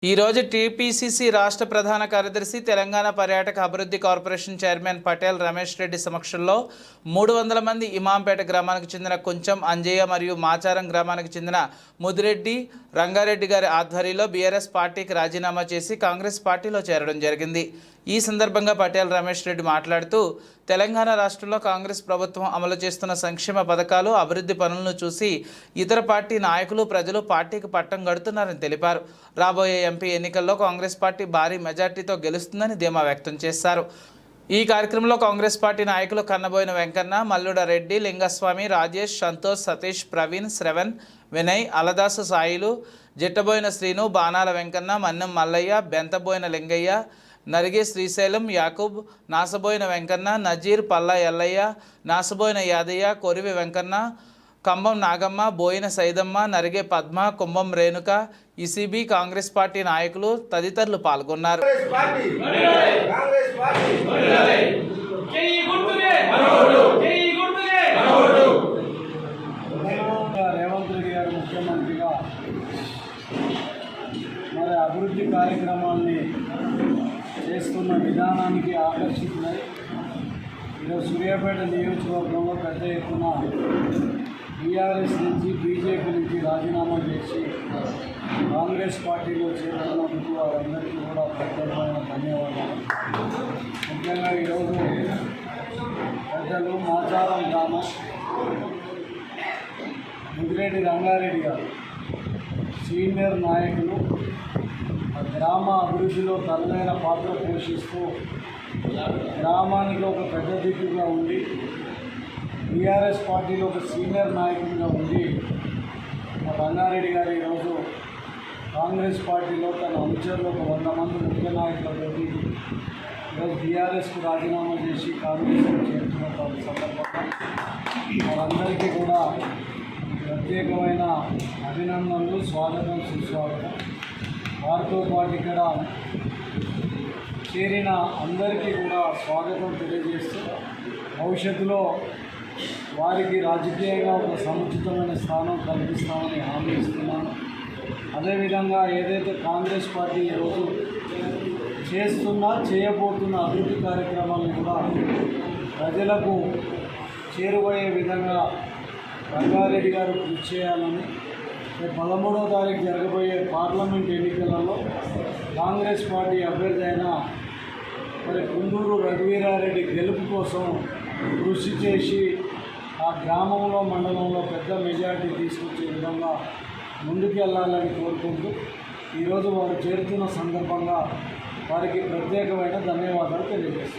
ఈరోజు టీపీసీసీ రాష్ట్ర ప్రధాన కార్యదర్శి తెలంగాణ పర్యాటక అభివృద్ధి కార్పొరేషన్ చైర్మన్ పటేల్ రమేష్ రెడ్డి సమక్షంలో 300 మంది ఇమాంపేట గ్రామానికి చెందిన కొంచెం అంజయ్య మరియు మాచారం గ్రామానికి చెందిన ముదిరెడ్డి రంగారెడ్డి గారి ఆధ్వర్యంలో బీఆర్ఎస్ పార్టీకి రాజీనామా చేసి కాంగ్రెస్ పార్టీలో చేరడం జరిగింది। ఈ సందర్భంగా పటేల్ రమేష్ రెడ్డి మాట్లాడుతూ తెలంగాణ రాష్ట్రంలో కాంగ్రెస్ ప్రభుత్వం అమలు చేస్తున్న సంక్షేమ పథకాలు అభివృద్ధి పనులను చూసి ఇతర పార్టీ నాయకులు ప్రజలు పార్టీకి పట్టం కడుతున్నారని తెలిపారు। రాబోయే ఎంపీ ఎన్నికల్లో కాంగ్రెస్ పార్టీ భారీ మెజార్టీతో గెలుస్తుందని ధీమా వ్యక్తం చేశారు। ఈ కార్యక్రమంలో కాంగ్రెస్ పార్టీ నాయకులు కన్నబోయిన వెంకన్న, మల్లుడ రెడ్డి, లింగస్వామి, రాజేష్, సంతోష్, సతీష్, ప్రవీణ్, శ్రవణ్, వినయ్, అలదాసు సాయిలు, జిట్టబోయిన శ్రీను, బాణాల వెంకన్న, మన్నెం మల్లయ్య, బెంతబోయిన లింగయ్య, నరిగే శ్రీశైలం, యాకూబ్, నాసబోయిన వెంకన్న, నజీర్, పల్లా ఎల్లయ్య, నాసబోయిన యాదయ్య, కొరివి వెంకన్న, కంబం నాగమ్మ, బోయిన సైదమ్మ, నరిగే పద్మ, కుంభం రేణుక, ఈసీబీ కాంగ్రెస్ పార్టీ నాయకులు తదితరులు పాల్గొన్నారు। రేవంత్ రెడ్డి గారు ముఖ్యమంత్రిగా మరి అభివృద్ధి కార్యక్రమాన్ని చేస్తున్న విధానానికి ఆకర్షితులై ఈరోజు సూర్యాపేట నియోజకవర్గంలో పెద్ద ఎత్తున టీఆర్ఎస్ నుంచి బీజేపీ నుంచి రాజీనామా చేసి కాంగ్రెస్ పార్టీలో చేరుతున్నందుకు వారందరికీ కూడా ప్రత్యేకమైన ధన్యవాదాలు। ముఖ్యంగా ఈరోజు పెద్దలు మాచారం గ్రామం ముదిరెడ్డి రంగారెడ్డి గారు సీనియర్ నాయకులు గ్రామ అభివృద్ధిలో తనదైన పాత్ర పోషిస్తూ గ్రామానికి ఒక పెద్ద దిక్కుగా ఉండి టీఆర్ఎస్ పార్టీలో ఒక సీనియర్ నాయకుడిగా ఉండి రంగారెడ్డి గారు ఈరోజు కాంగ్రెస్ పార్టీలో తన అనుచరులు ఒక 100 మంది ముఖ్య నాయకులతోటి ఈరోజు టీఆర్ఎస్కు రాజీనామా చేసి కాంగ్రెస్లో చేరుతున్న సందర్భంగా వారందరికీ కూడా ప్రత్యేకమైన అభినందనలు, స్వాగతం, సుస్వాగతం। వారితో పాటు ఇక్కడ చేరిన అందరికీ కూడా స్వాగతం తెలియజేస్తూ భవిష్యత్తులో వారికి రాజకీయంగా ఒక సముచితమైన స్థానం కల్పిస్తామని హామీ ఇస్తున్నాను। అదేవిధంగా ఏదైతే కాంగ్రెస్ పార్టీ ఈరోజు చేయబోతున్న అభివృద్ధి కార్యక్రమాలను కూడా ప్రజలకు చేరువయ్యే విధంగా రంగారెడ్డి గారు కృషి చేయాలని 13వ తారీఖు జరగబోయే పార్లమెంట్ ఎన్నికలలో కాంగ్రెస్ పార్టీ అభ్యర్థి అయిన మరి కుందూరు రఘువీరారెడ్డి గెలుపు కోసం కృషి చేసి ఆ గ్రామంలో మండలంలో పెద్ద మెజారిటీ తీసుకొచ్చే విధంగా ముందుకెళ్లాలని కోరుకుంటూ ఈరోజు వారు చేరుతున్న సందర్భంగా వారికి ప్రత్యేకమైన ధన్యవాదాలు తెలియజేస్తారు।